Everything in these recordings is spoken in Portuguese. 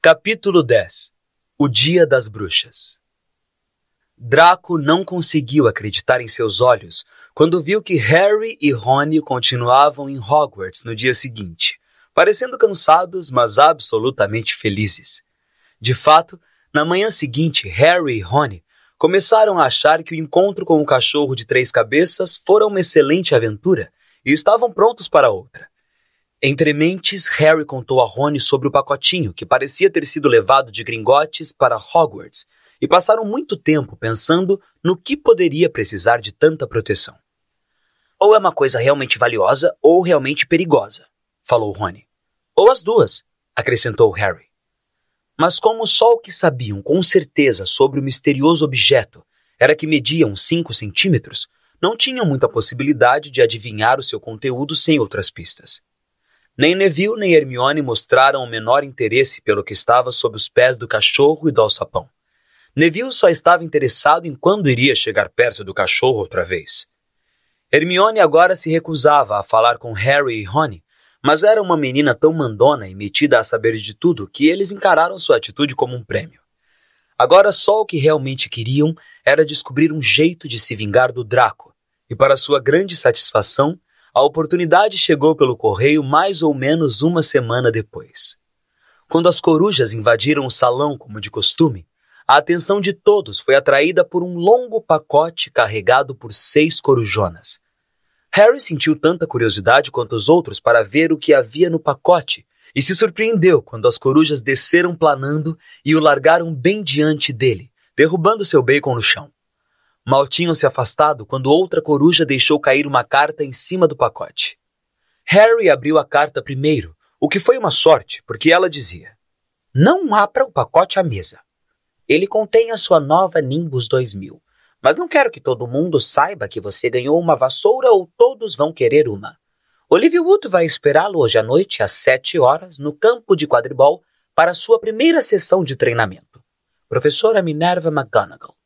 Capítulo 10. O Dia das Bruxas. Draco não conseguiu acreditar em seus olhos quando viu que Harry e Rony continuavam em Hogwarts no dia seguinte, parecendo cansados, mas absolutamente felizes. De fato, na manhã seguinte, Harry e Rony começaram a achar que o encontro com o cachorro de 3 cabeças fora uma excelente aventura e estavam prontos para outra. Entre mentes, Harry contou a Rony sobre o pacotinho que parecia ter sido levado de Gringotts para Hogwarts e passaram muito tempo pensando no que poderia precisar de tanta proteção. Ou é uma coisa realmente valiosa ou realmente perigosa, falou Rony. Ou as duas, acrescentou Harry. Mas como só o que sabiam com certeza sobre o misterioso objeto era que media uns 5 centímetros, não tinham muita possibilidade de adivinhar o seu conteúdo sem outras pistas. Nem Neville nem Hermione mostraram o menor interesse pelo que estava sob os pés do cachorro e do alçapão. Neville só estava interessado em quando iria chegar perto do cachorro outra vez. Hermione agora se recusava a falar com Harry e Rony, mas era uma menina tão mandona e metida a saber de tudo que eles encararam sua atitude como um prêmio. Agora só o que realmente queriam era descobrir um jeito de se vingar do Draco, e para sua grande satisfação, a oportunidade chegou pelo correio mais ou menos uma semana depois. Quando as corujas invadiram o salão como de costume, a atenção de todos foi atraída por um longo pacote carregado por 6 corujonas. Harry sentiu tanta curiosidade quanto os outros para ver o que havia no pacote e se surpreendeu quando as corujas desceram planando e o largaram bem diante dele, derrubando seu bacon no chão. Mal tinham se afastado quando outra coruja deixou cair uma carta em cima do pacote. Harry abriu a carta primeiro, o que foi uma sorte, porque ela dizia: "Não abra o pacote à mesa. Ele contém a sua nova Nimbus 2000, mas não quero que todo mundo saiba que você ganhou uma vassoura ou todos vão querer uma. Olivia Wood vai esperá-lo hoje à noite às 7 horas no campo de quadribol para sua primeira sessão de treinamento. Professora Minerva McGonagall."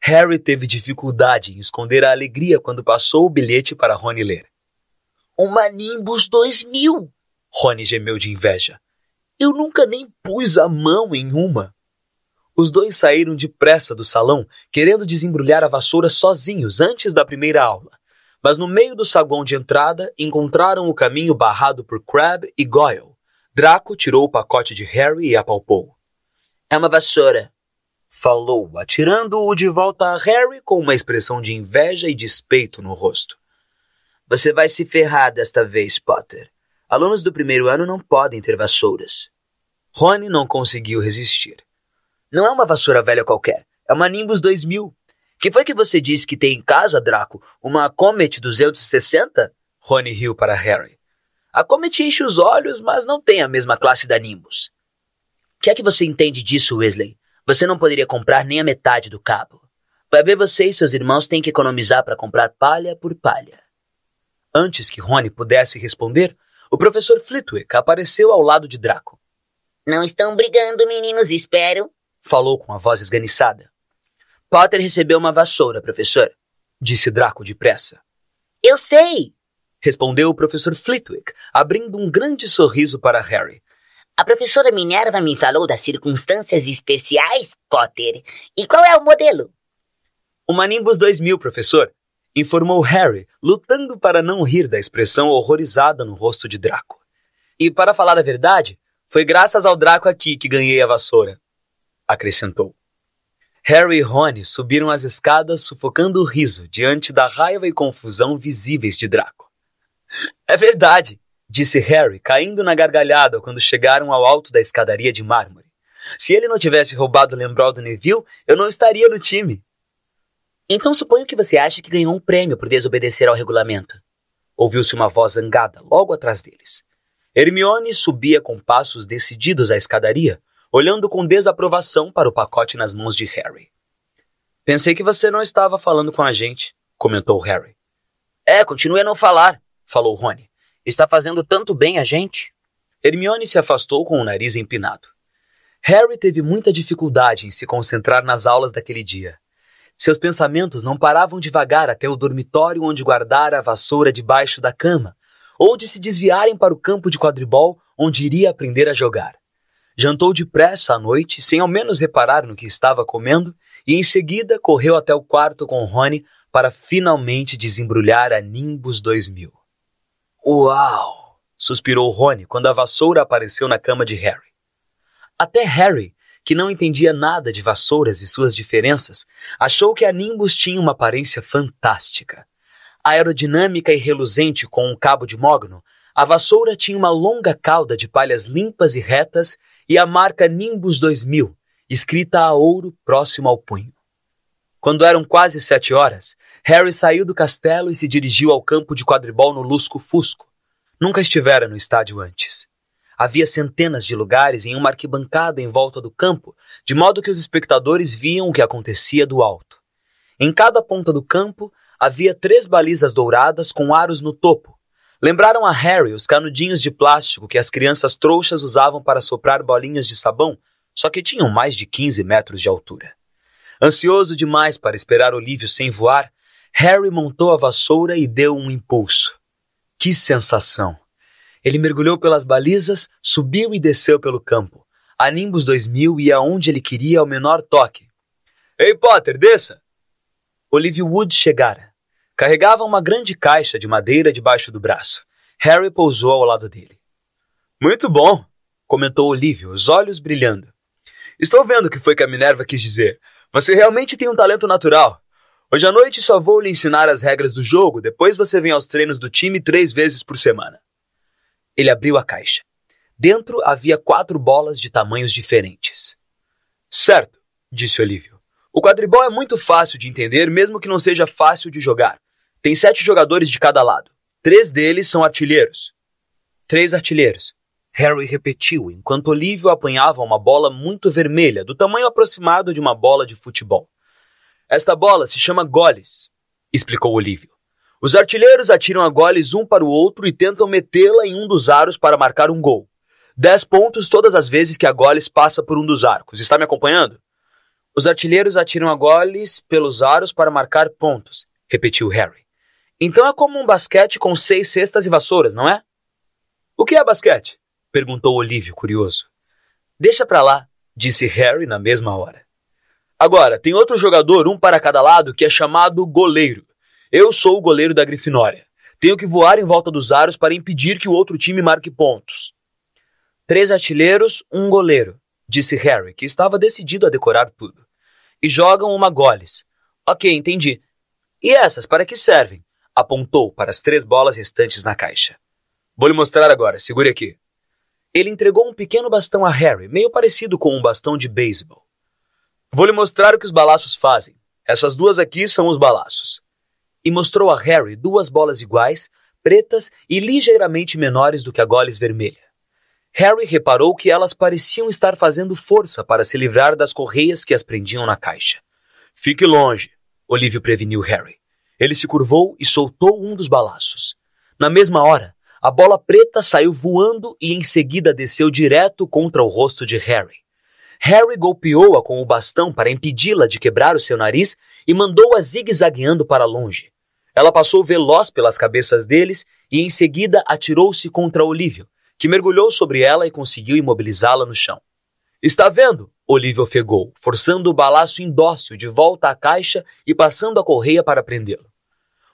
Harry teve dificuldade em esconder a alegria quando passou o bilhete para Rony ler. Uma Nimbus 2000! Rony gemeu de inveja. Eu nunca nem pus a mão em uma. Os dois saíram depressa do salão, querendo desembrulhar a vassoura sozinhos antes da primeira aula. Mas no meio do saguão de entrada, encontraram o caminho barrado por Crabbe e Goyle. Draco tirou o pacote de Harry e apalpou. É uma vassoura, falou, atirando-o de volta a Harry com uma expressão de inveja e despeito no rosto. Você vai se ferrar desta vez, Potter. Alunos do primeiro ano não podem ter vassouras. Rony não conseguiu resistir. Não é uma vassoura velha qualquer, é uma Nimbus 2000. Que foi que você disse que tem em casa, Draco? Uma Comet 260? Rony riu para Harry. A Comet enche os olhos, mas não tem a mesma classe da Nimbus. O que é que você entende disso, Weasley? Você não poderia comprar nem a metade do cabo. Vai ver, você e seus irmãos têm que economizar para comprar palha por palha. Antes que Rony pudesse responder, o professor Flitwick apareceu ao lado de Draco. Não estão brigando, meninos, espero, falou com a voz esganiçada. Potter recebeu uma vassoura, professor, disse Draco depressa. Eu sei, respondeu o professor Flitwick, abrindo um grande sorriso para Harry. A professora Minerva me falou das circunstâncias especiais, Potter. E qual é o modelo? Uma Nimbus 2000, professor, informou Harry, lutando para não rir da expressão horrorizada no rosto de Draco. E para falar a verdade, foi graças ao Draco aqui que ganhei a vassoura, acrescentou. Harry e Rony subiram as escadas sufocando o riso diante da raiva e confusão visíveis de Draco. É verdade, disse Harry, caindo na gargalhada quando chegaram ao alto da escadaria de mármore. Se ele não tivesse roubado o lembral do Neville, eu não estaria no time. Então suponho que você acha que ganhou um prêmio por desobedecer ao regulamento. Ouviu-se uma voz zangada logo atrás deles. Hermione subia com passos decididos à escadaria, olhando com desaprovação para o pacote nas mãos de Harry. Pensei que você não estava falando com a gente, comentou Harry. Continue a não falar, falou Rony. Está fazendo tanto bem a gente. Hermione se afastou com o nariz empinado. Harry teve muita dificuldade em se concentrar nas aulas daquele dia. Seus pensamentos não paravam de vagar até o dormitório onde guardara a vassoura debaixo da cama, ou de se desviarem para o campo de quadribol onde iria aprender a jogar. Jantou depressa à noite, sem ao menos reparar no que estava comendo, e em seguida correu até o quarto com Ronnie para finalmente desembrulhar a Nimbus 2000. Uau! Suspirou Ronnie quando a vassoura apareceu na cama de Harry. Até Harry, que não entendia nada de vassouras e suas diferenças, achou que a Nimbus tinha uma aparência fantástica. Aerodinâmica e reluzente com um cabo de mogno, a vassoura tinha uma longa cauda de palhas limpas e retas e a marca Nimbus 2000, escrita a ouro próximo ao punho. Quando eram quase 7 horas, Harry saiu do castelo e se dirigiu ao campo de quadribol no Lusco-Fusco. Nunca estivera no estádio antes. Havia centenas de lugares em uma arquibancada em volta do campo, de modo que os espectadores viam o que acontecia do alto. Em cada ponta do campo havia 3 balizas douradas com aros no topo. Lembraram a Harry os canudinhos de plástico que as crianças trouxas usavam para soprar bolinhas de sabão, só que tinham mais de 15 metros de altura. Ansioso demais para esperar Olívio sem voar, Harry montou a vassoura e deu um impulso. Que sensação! Ele mergulhou pelas balizas, subiu e desceu pelo campo. A Nimbus 2000 ia onde ele queria ao menor toque. Ei, Potter, desça! Olívio Wood chegara. Carregava uma grande caixa de madeira debaixo do braço. Harry pousou ao lado dele. Muito bom, comentou Olívio, os olhos brilhando. Estou vendo o que foi que a Minerva quis dizer. Você realmente tem um talento natural. Hoje à noite só vou lhe ensinar as regras do jogo, depois você vem aos treinos do time 3 vezes por semana. Ele abriu a caixa. Dentro havia 4 bolas de tamanhos diferentes. Certo, disse Olívio. O quadribol é muito fácil de entender, mesmo que não seja fácil de jogar. Tem 7 jogadores de cada lado. 3 deles são artilheiros. 3 artilheiros. Harry repetiu, enquanto Olívio apanhava uma bola muito vermelha, do tamanho aproximado de uma bola de futebol. Esta bola se chama goles, explicou Olívio. Os artilheiros atiram a goles um para o outro e tentam metê-la em um dos aros para marcar um gol. 10 pontos todas as vezes que a goles passa por um dos arcos. Está me acompanhando? Os artilheiros atiram a goles pelos aros para marcar pontos, repetiu Harry. Então é como um basquete com 6 cestas e vassouras, não é? O que é basquete? Perguntou Olívio, curioso. Deixa pra lá, disse Harry na mesma hora. Agora, tem outro jogador, um para cada lado, que é chamado goleiro. Eu sou o goleiro da Grifinória. Tenho que voar em volta dos aros para impedir que o outro time marque pontos. 3 artilheiros, um goleiro, disse Harry, que estava decidido a decorar tudo. E jogam uma goles. Ok, entendi. E essas, para que servem? Apontou para as 3 bolas restantes na caixa. Vou lhe mostrar agora, segure aqui. Ele entregou um pequeno bastão a Harry, meio parecido com um bastão de beisebol. Vou lhe mostrar o que os balaços fazem. Essas 2 aqui são os balaços. E mostrou a Harry 2 bolas iguais, pretas e ligeiramente menores do que a goles vermelha. Harry reparou que elas pareciam estar fazendo força para se livrar das correias que as prendiam na caixa. Fique longe, Olívio preveniu Harry. Ele se curvou e soltou um dos balaços. Na mesma hora, a bola preta saiu voando e em seguida desceu direto contra o rosto de Harry. Harry golpeou-a com o bastão para impedi-la de quebrar o seu nariz e mandou-a zigue-zagueando para longe. Ela passou veloz pelas cabeças deles e em seguida atirou-se contra Olívio, que mergulhou sobre ela e conseguiu imobilizá-la no chão. Está vendo? Olívio ofegou, forçando o balaço indócil de volta à caixa e passando a correia para prendê-lo.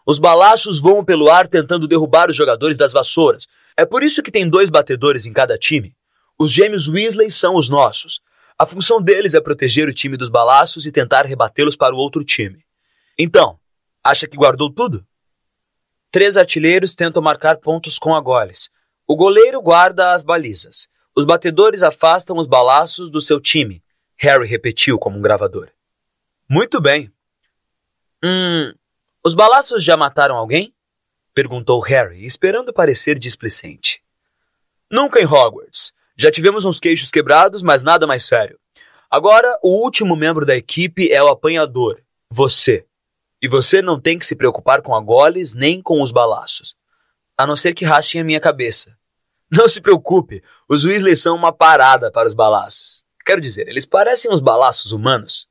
Os balaços voam pelo ar tentando derrubar os jogadores das vassouras. É por isso que tem 2 batedores em cada time. Os gêmeos Weasley são os nossos. A função deles é proteger o time dos balaços e tentar rebatê-los para o outro time. Então, acha que guardou tudo? 3 artilheiros tentam marcar pontos com a goles. O goleiro guarda as balizas. Os batedores afastam os balaços do seu time. Harry repetiu como um gravador. Muito bem. Os balaços já mataram alguém? Perguntou Harry, esperando parecer displicente. Nunca em Hogwarts. Já tivemos uns queixos quebrados, mas nada mais sério. Agora, o último membro da equipe é o apanhador, você. E você não tem que se preocupar com a goles nem com os balaços. A não ser que rachem a minha cabeça. Não se preocupe, os Weasley são uma parada para os balaços. Quero dizer, eles parecem os balaços humanos.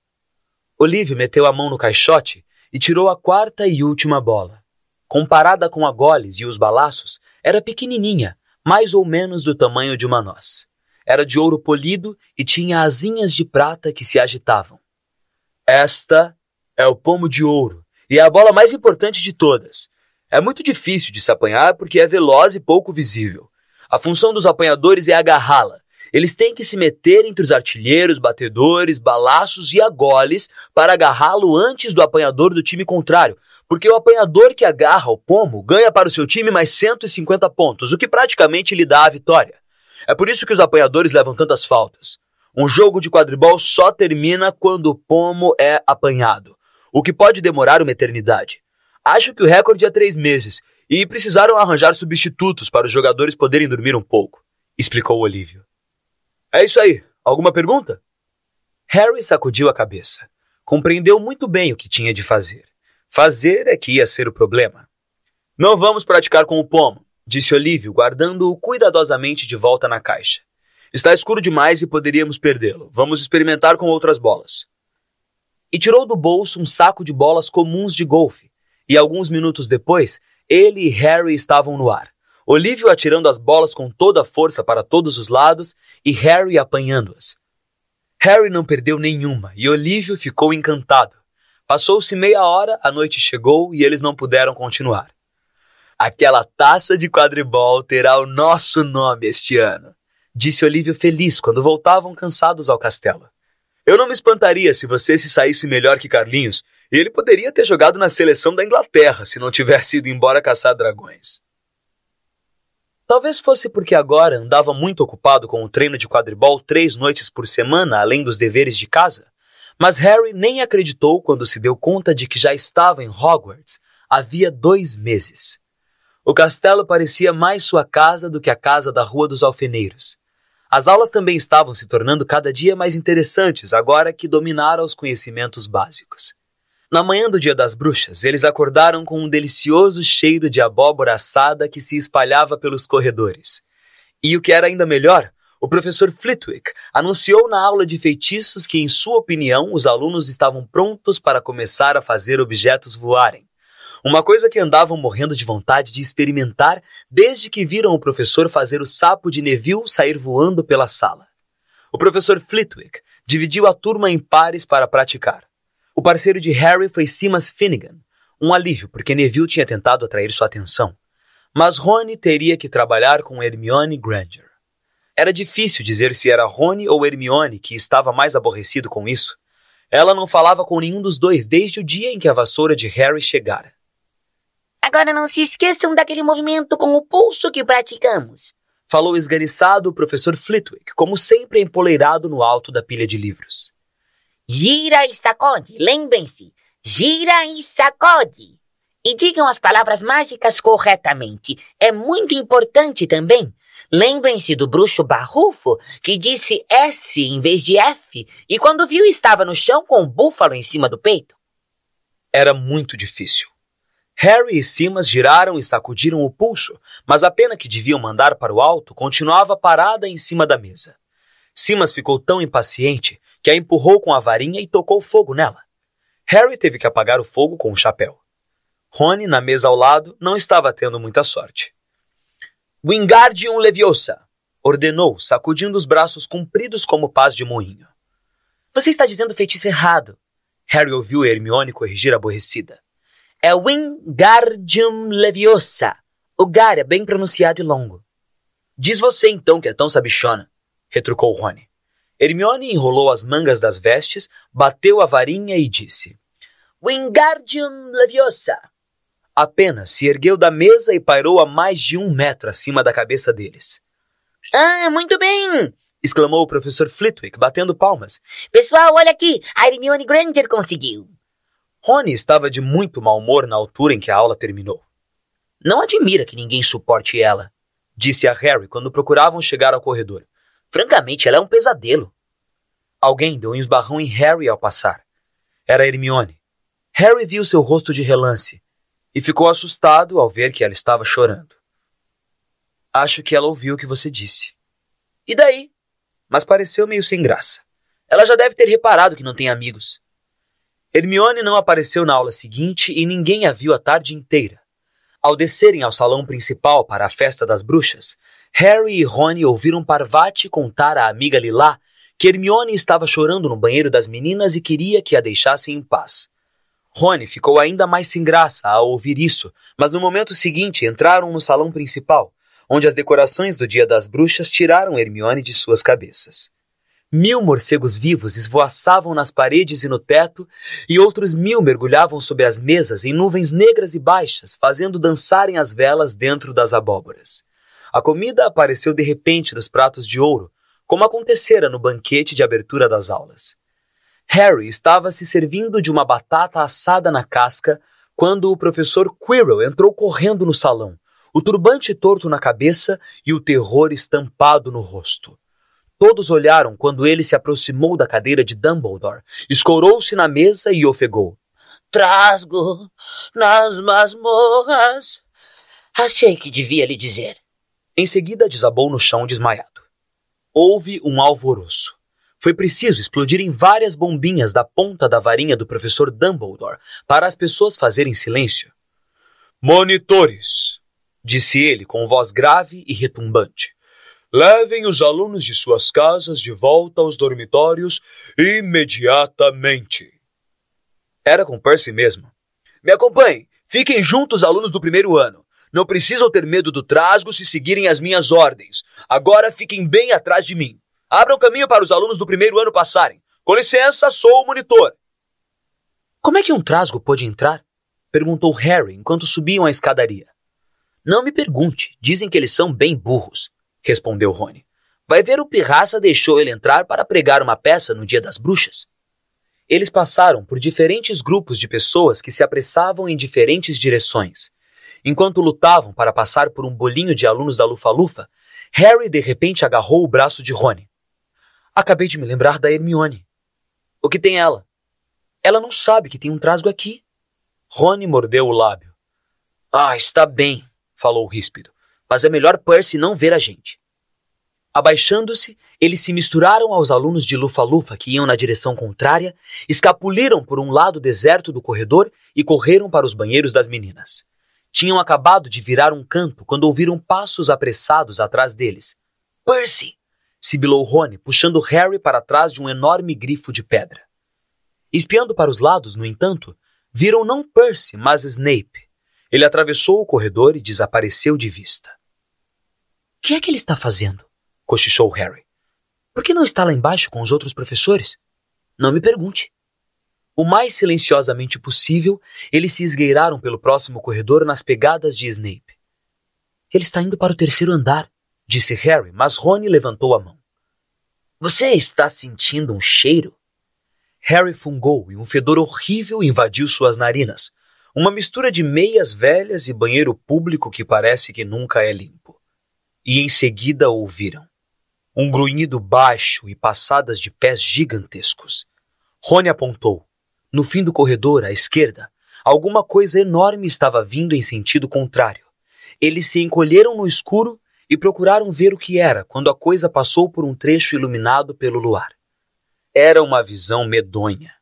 Olívio meteu a mão no caixote e tirou a 4ª e última bola. Comparada com a goles e os balaços, era pequenininha, mais ou menos do tamanho de uma noz. Era de ouro polido e tinha asinhas de prata que se agitavam. Esta é o pomo de ouro e é a bola mais importante de todas. É muito difícil de se apanhar porque é veloz e pouco visível. A função dos apanhadores é agarrá-la. Eles têm que se meter entre os artilheiros, batedores, balaços e agoles para agarrá-lo antes do apanhador do time contrário, porque o apanhador que agarra o pomo ganha para o seu time mais 150 pontos, o que praticamente lhe dá a vitória. É por isso que os apanhadores levam tantas faltas. Um jogo de quadribol só termina quando o pomo é apanhado, o que pode demorar uma eternidade. Acho que o recorde é 3 meses, e precisaram arranjar substitutos para os jogadores poderem dormir um pouco, explicou Olívio. É isso aí. Alguma pergunta? Harry sacudiu a cabeça. Compreendeu muito bem o que tinha de fazer. Fazer é que ia ser o problema. Não vamos praticar com o pomo, disse Olívio, guardando-o cuidadosamente de volta na caixa. Está escuro demais e poderíamos perdê-lo. Vamos experimentar com outras bolas. E tirou do bolso um saco de bolas comuns de golfe. E alguns minutos depois, ele e Harry estavam no ar. Olívio atirando as bolas com toda a força para todos os lados e Harry apanhando-as. Harry não perdeu nenhuma e Olívio ficou encantado. Passou-se meia hora, a noite chegou e eles não puderam continuar. Aquela taça de quadribol terá o nosso nome este ano, disse Olívio feliz quando voltavam cansados ao castelo. Eu não me espantaria se você se saísse melhor que Carlinhos, e ele poderia ter jogado na seleção da Inglaterra se não tivesse ido embora caçar dragões. Talvez fosse porque agora andava muito ocupado com o treino de quadribol 3 noites por semana, além dos deveres de casa, mas Harry nem acreditou quando se deu conta de que já estava em Hogwarts havia 2 meses. O castelo parecia mais sua casa do que a casa da Rua dos Alfeneiros. As aulas também estavam se tornando cada dia mais interessantes agora que dominara os conhecimentos básicos. Na manhã do Dia das Bruxas, eles acordaram com um delicioso cheiro de abóbora assada que se espalhava pelos corredores. E o que era ainda melhor, o professor Flitwick anunciou na aula de feitiços que, em sua opinião, os alunos estavam prontos para começar a fazer objetos voarem. Uma coisa que andavam morrendo de vontade de experimentar desde que viram o professor fazer o sapo de Neville sair voando pela sala. O professor Flitwick dividiu a turma em pares para praticar. O parceiro de Harry foi Seamus Finnegan, um alívio porque Neville tinha tentado atrair sua atenção. Mas Rony teria que trabalhar com Hermione Granger. Era difícil dizer se era Rony ou Hermione que estava mais aborrecido com isso. Ela não falava com nenhum dos dois desde o dia em que a vassoura de Harry chegara. Agora não se esqueçam daquele movimento com o pulso que praticamos, falou esganiçado o professor Flitwick, como sempre empoleirado no alto da pilha de livros. Gira e sacode, lembrem-se, gira e sacode. E digam as palavras mágicas corretamente, é muito importante também. Lembrem-se do bruxo barrufo que disse S em vez de F e quando viu estava no chão com o búfalo em cima do peito. Era muito difícil. Harry e Seamus giraram e sacudiram o pulso, mas a pena que deviam mandar para o alto continuava parada em cima da mesa. Seamus ficou tão impaciente que a empurrou com a varinha e tocou fogo nela. Harry teve que apagar o fogo com o chapéu. Rony, na mesa ao lado, não estava tendo muita sorte. Wingardium Leviosa, ordenou, sacudindo os braços compridos como pás de moinho. Você está dizendo o feitiço errado. Harry ouviu Hermione corrigir aborrecida. É Wingardium Leviosa. O gar é bem pronunciado e longo. Diz você então que é tão sabichona, retrucou Rony. Hermione enrolou as mangas das vestes, bateu a varinha e disse: Wingardium Leviosa. Apenas se ergueu da mesa e pairou a mais de 1 metro acima da cabeça deles. Ah, muito bem! Exclamou o professor Flitwick, batendo palmas. Pessoal, olha aqui, a Hermione Granger conseguiu. Rony estava de muito mau humor na altura em que a aula terminou. Não admira que ninguém suporte ela, disse a Harry quando procuravam chegar ao corredor. Francamente, ela é um pesadelo. Alguém deu um esbarrão em Harry ao passar. Era Hermione. Harry viu seu rosto de relance e ficou assustado ao ver que ela estava chorando. Acho que ela ouviu o que você disse. E daí? Mas pareceu meio sem graça. Ela já deve ter reparado que não tem amigos. Hermione não apareceu na aula seguinte e ninguém a viu a tarde inteira. Ao descerem ao salão principal para a festa das bruxas, Harry e Rony ouviram Parvati contar à amiga Lilá que Hermione estava chorando no banheiro das meninas e queria que a deixassem em paz. Rony ficou ainda mais sem graça ao ouvir isso, mas no momento seguinte entraram no salão principal, onde as decorações do Dia das Bruxas tiraram Hermione de suas cabeças. 1000 morcegos vivos esvoaçavam nas paredes e no teto, e outros 1000 mergulhavam sobre as mesas em nuvens negras e baixas, fazendo dançarem as velas dentro das abóboras. A comida apareceu de repente nos pratos de ouro, como acontecera no banquete de abertura das aulas. Harry estava se servindo de uma batata assada na casca quando o professor Quirrell entrou correndo no salão, o turbante torto na cabeça e o terror estampado no rosto. Todos olharam quando ele se aproximou da cadeira de Dumbledore, escorou-se na mesa e ofegou. Trasgo nas masmorras. Achei que devia lhe dizer. Em seguida desabou no chão desmaiado. Houve um alvoroço. Foi preciso explodirem várias bombinhas da ponta da varinha do professor Dumbledore para as pessoas fazerem silêncio. Monitores, disse ele com voz grave e retumbante. Levem os alunos de suas casas de volta aos dormitórios imediatamente. Era com Percy mesmo. Me acompanhem. Fiquem juntos, alunos do primeiro ano. Não precisam ter medo do trasgo se seguirem as minhas ordens. Agora fiquem bem atrás de mim. Abram caminho para os alunos do primeiro ano passarem. Com licença, sou o monitor. Como é que um trasgo pôde entrar? Perguntou Harry enquanto subiam a escadaria. Não me pergunte. Dizem que eles são bem burros, respondeu Rony. Vai ver, o Pirraça deixou ele entrar para pregar uma peça no Dia das Bruxas. Eles passaram por diferentes grupos de pessoas que se apressavam em diferentes direções. Enquanto lutavam para passar por um bolinho de alunos da Lufa-Lufa, Harry de repente agarrou o braço de Rony. Acabei de me lembrar da Hermione. O que tem ela? Ela não sabe que tem um trasgo aqui. Rony mordeu o lábio. Está bem, falou ríspido. Mas é melhor Percy não ver a gente. Abaixando-se, eles se misturaram aos alunos de Lufa-Lufa que iam na direção contrária, escapuliram por um lado deserto do corredor e correram para os banheiros das meninas. Tinham acabado de virar um canto quando ouviram passos apressados atrás deles. Percy! Sibilou Rony, puxando Harry para trás de um enorme grifo de pedra. Espiando para os lados, no entanto, viram não Percy, mas Snape. Ele atravessou o corredor e desapareceu de vista. O que é que ele está fazendo? Cochichou Harry. Por que não está lá embaixo com os outros professores? Não me pergunte. O mais silenciosamente possível, eles se esgueiraram pelo próximo corredor nas pegadas de Snape. Ele está indo para o 3º andar, disse Harry, mas Rony levantou a mão. Você está sentindo um cheiro? Harry fungou e um fedor horrível invadiu suas narinas. Uma mistura de meias velhas e banheiro público que parece que nunca é limpo. E em seguida ouviram um grunhido baixo e passadas de pés gigantescos. Rony apontou. No fim do corredor, à esquerda, alguma coisa enorme estava vindo em sentido contrário. Eles se encolheram no escuro e procuraram ver o que era quando a coisa passou por um trecho iluminado pelo luar. Era uma visão medonha.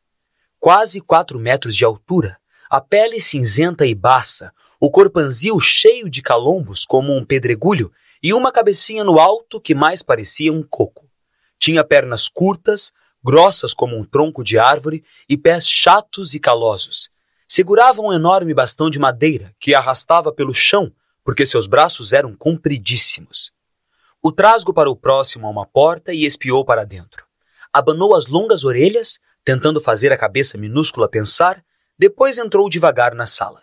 Quase 4 metros de altura, a pele cinzenta e baça, o corpanzil cheio de calombos como um pedregulho e uma cabecinha no alto que mais parecia um coco. Tinha pernas curtas, grossas como um tronco de árvore e pés chatos e calosos. Segurava um enorme bastão de madeira que arrastava pelo chão porque seus braços eram compridíssimos. O trasgo parou próximo a uma porta e espiou para dentro. Abanou as longas orelhas, tentando fazer a cabeça minúscula pensar, depois entrou devagar na sala.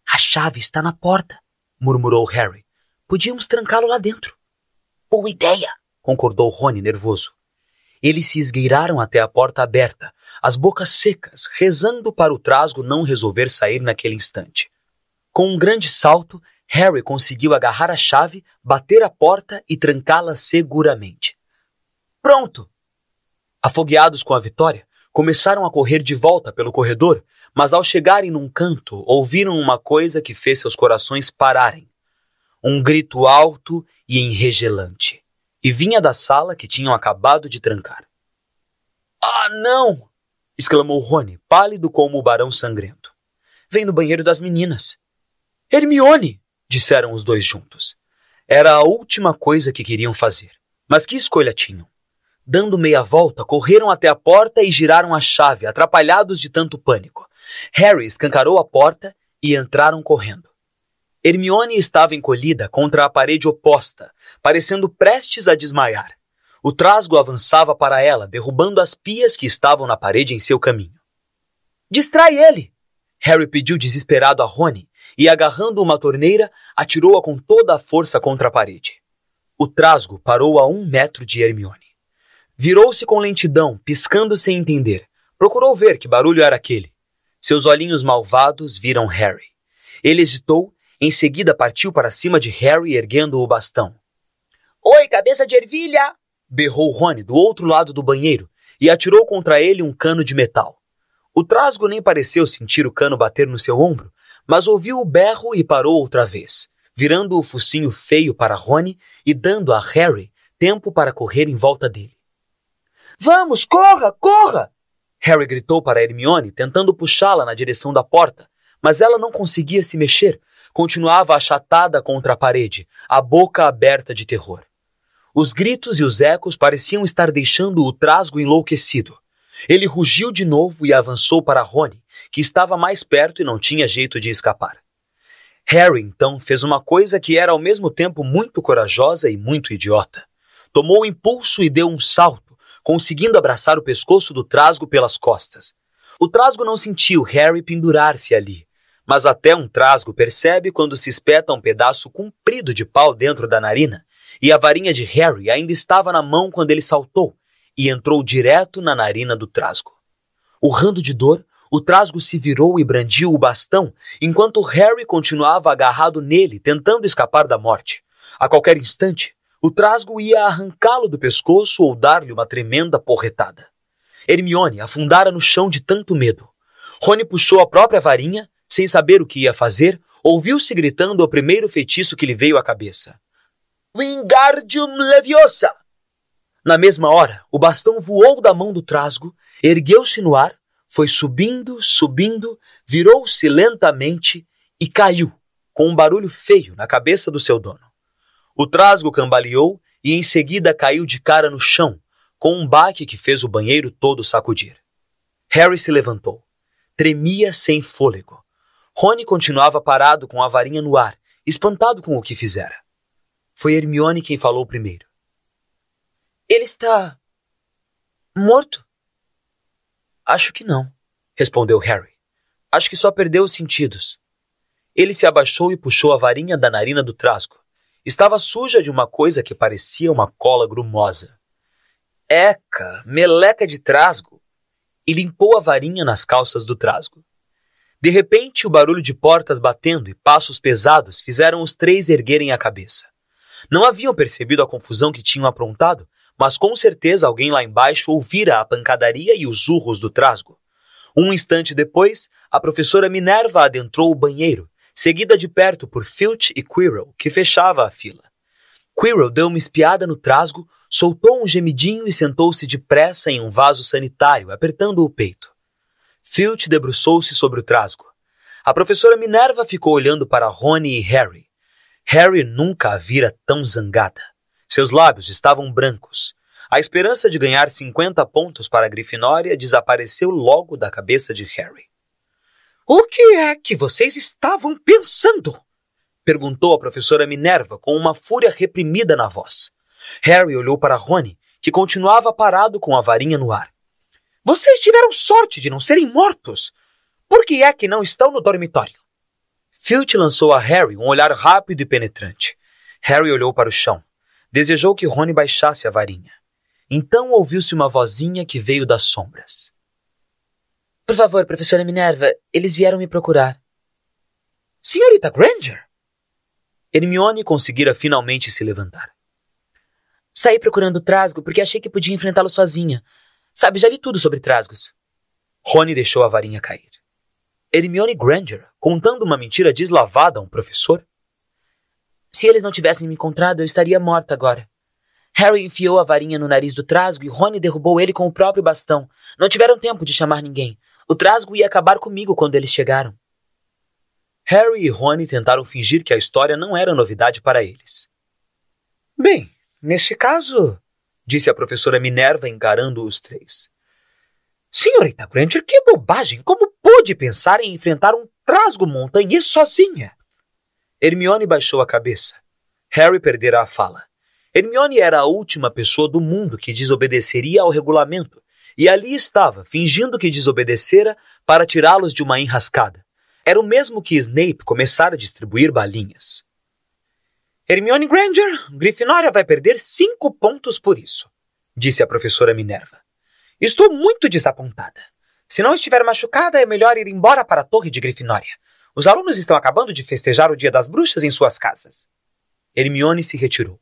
A chave está na porta, murmurou Harry. Podíamos trancá-lo lá dentro. Boa ideia, concordou Rony nervoso. Eles se esgueiraram até a porta aberta, as bocas secas, rezando para o trasgo não resolver sair naquele instante. Com um grande salto, Harry conseguiu agarrar a chave, bater a porta e trancá-la seguramente. Pronto! Afogueados com a vitória, começaram a correr de volta pelo corredor, mas ao chegarem num canto, ouviram uma coisa que fez seus corações pararem. Um grito alto e enregelante. E vinha da sala que tinham acabado de trancar. Ah, não! Exclamou Rony, pálido como o Barão Sangrento. Vem no banheiro das meninas. Hermione! Disseram os dois juntos. Era a última coisa que queriam fazer. Mas que escolha tinham? Dando meia volta, correram até a porta e giraram a chave, atrapalhados de tanto pânico. Harry escancarou a porta e entraram correndo. Hermione estava encolhida contra a parede oposta, parecendo prestes a desmaiar. O trasgo avançava para ela, derrubando as pias que estavam na parede em seu caminho. "Distrai ele!" Harry pediu desesperado a Rony e, agarrando uma torneira, atirou-a com toda a força contra a parede. O trasgo parou a 1 metro de Hermione. Virou-se com lentidão, piscando sem entender. Procurou ver que barulho era aquele. Seus olhinhos malvados viram Harry. Ele hesitou, em seguida partiu para cima de Harry, erguendo o bastão. "Oi, cabeça de ervilha!" berrou Rony do outro lado do banheiro e atirou contra ele um cano de metal. O trasgo nem pareceu sentir o cano bater no seu ombro, mas ouviu o berro e parou outra vez, virando o focinho feio para Rony e dando a Harry tempo para correr em volta dele. "Vamos, corra, corra!" Harry gritou para Hermione, tentando puxá-la na direção da porta, mas ela não conseguia se mexer, continuava achatada contra a parede, a boca aberta de terror. Os gritos e os ecos pareciam estar deixando o trasgo enlouquecido. Ele rugiu de novo e avançou para Rony, que estava mais perto e não tinha jeito de escapar. Harry, então, fez uma coisa que era ao mesmo tempo muito corajosa e muito idiota. Tomou o impulso e deu um salto, conseguindo abraçar o pescoço do trasgo pelas costas. O trasgo não sentiu Harry pendurar-se ali, mas até um trasgo percebe quando se espeta um pedaço comprido de pau dentro da narina, e a varinha de Harry ainda estava na mão quando ele saltou, e entrou direto na narina do trasgo. Urrando de dor, o trasgo se virou e brandiu o bastão, enquanto Harry continuava agarrado nele, tentando escapar da morte. A qualquer instante, o trasgo ia arrancá-lo do pescoço ou dar-lhe uma tremenda porretada. Hermione afundara no chão de tanto medo. Rony puxou a própria varinha, sem saber o que ia fazer, ouviu-se gritando o primeiro feitiço que lhe veio à cabeça. "Wingardium Leviosa!" Na mesma hora, o bastão voou da mão do trasgo, ergueu-se no ar, foi subindo, subindo, virou-se lentamente e caiu, com um barulho feio na cabeça do seu dono. O trasgo cambaleou e em seguida caiu de cara no chão, com um baque que fez o banheiro todo sacudir. Harry se levantou. Tremia sem fôlego. Rony continuava parado com a varinha no ar, espantado com o que fizera. Foi Hermione quem falou primeiro. "Ele está morto?" "Acho que não", respondeu Harry. "Acho que só perdeu os sentidos." Ele se abaixou e puxou a varinha da narina do trasgo. Estava suja de uma coisa que parecia uma cola grumosa. "Eca, meleca de trasgo!" E limpou a varinha nas calças do trasgo. De repente, o barulho de portas batendo e passos pesados fizeram os três erguerem a cabeça. Não haviam percebido a confusão que tinham aprontado, mas com certeza alguém lá embaixo ouvira a pancadaria e os urros do trasgo. Um instante depois, a professora Minerva adentrou o banheiro, seguida de perto por Filch e Quirrell, que fechava a fila. Quirrell deu uma espiada no trasgo, soltou um gemidinho e sentou-se depressa em um vaso sanitário, apertando o peito. Filch debruçou-se sobre o trasgo. A professora Minerva ficou olhando para Rony e Harry. Harry nunca a vira tão zangada. Seus lábios estavam brancos. A esperança de ganhar 50 pontos para a Grifinória desapareceu logo da cabeça de Harry. "O que é que vocês estavam pensando?" perguntou a professora Minerva com uma fúria reprimida na voz. Harry olhou para Rony, que continuava parado com a varinha no ar. "Vocês tiveram sorte de não serem mortos. Por que é que não estão no dormitório?" Filch lançou a Harry um olhar rápido e penetrante. Harry olhou para o chão. Desejou que Rony baixasse a varinha. Então ouviu-se uma vozinha que veio das sombras. "Por favor, professora Minerva, eles vieram me procurar." "Senhorita Granger?" Hermione conseguira finalmente se levantar. "Saí procurando o trasgo porque achei que podia enfrentá-lo sozinha. Sabe, já li tudo sobre trasgos." Rony deixou a varinha cair. Hermione Granger, contando uma mentira deslavada a um professor? "Se eles não tivessem me encontrado, eu estaria morta agora." Harry enfiou a varinha no nariz do trasgo e Rony derrubou ele com o próprio bastão. Não tiveram tempo de chamar ninguém. O trasgo ia acabar comigo quando eles chegaram. Harry e Rony tentaram fingir que a história não era novidade para eles. Bem, neste caso, disse a professora Minerva encarando os três. Senhorita Granger, que bobagem! Como pôde pensar em enfrentar um trasgo montanhês sozinha? Hermione baixou a cabeça. Harry perdera a fala. Hermione era a última pessoa do mundo que desobedeceria ao regulamento, e ali estava, fingindo que desobedecera para tirá-los de uma enrascada. Era o mesmo que Snape começara a distribuir balinhas. Hermione Granger, Grifinória vai perder 5 pontos por isso, disse a professora Minerva. Estou muito desapontada. Se não estiver machucada, é melhor ir embora para a Torre de Grifinória. Os alunos estão acabando de festejar o Dia das Bruxas em suas casas. Hermione se retirou.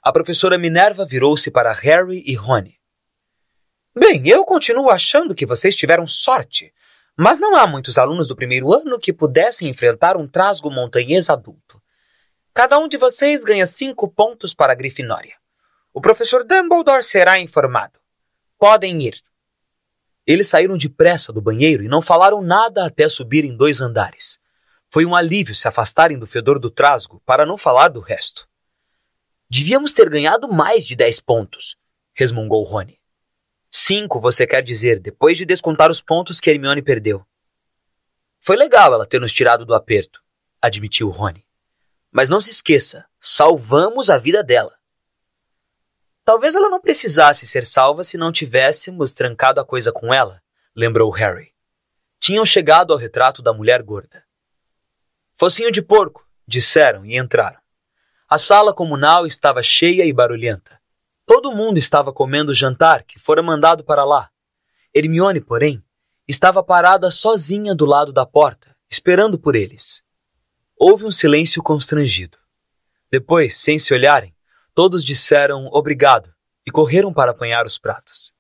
A professora Minerva virou-se para Harry e Rony. Bem, eu continuo achando que vocês tiveram sorte, mas não há muitos alunos do primeiro ano que pudessem enfrentar um trasgo montanhês adulto. Cada um de vocês ganha 5 pontos para a Grifinória. O professor Dumbledore será informado. Podem ir. Eles saíram depressa do banheiro e não falaram nada até subirem 2 andares. Foi um alívio se afastarem do fedor do trasgo para não falar do resto. Devíamos ter ganhado mais de 10 pontos, resmungou Rony. 5, você quer dizer, depois de descontar os pontos que Hermione perdeu. Foi legal ela ter nos tirado do aperto, admitiu Rony. Mas não se esqueça, salvamos a vida dela. Talvez ela não precisasse ser salva se não tivéssemos trancado a coisa com ela, lembrou Harry. Tinham chegado ao retrato da mulher gorda. Focinho de porco, disseram e entraram. A sala comunal estava cheia e barulhenta. Todo mundo estava comendo o jantar que fora mandado para lá. Hermione, porém, estava parada sozinha do lado da porta, esperando por eles. Houve um silêncio constrangido. Depois, sem se olharem, todos disseram obrigado e correram para apanhar os pratos.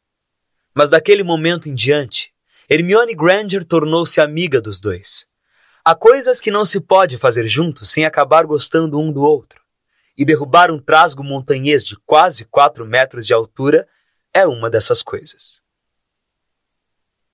Mas daquele momento em diante, Hermione Granger tornou-se amiga dos dois. Há coisas que não se pode fazer juntos sem acabar gostando um do outro. E derrubar um trasgo montanhês de quase 4 metros de altura é uma dessas coisas.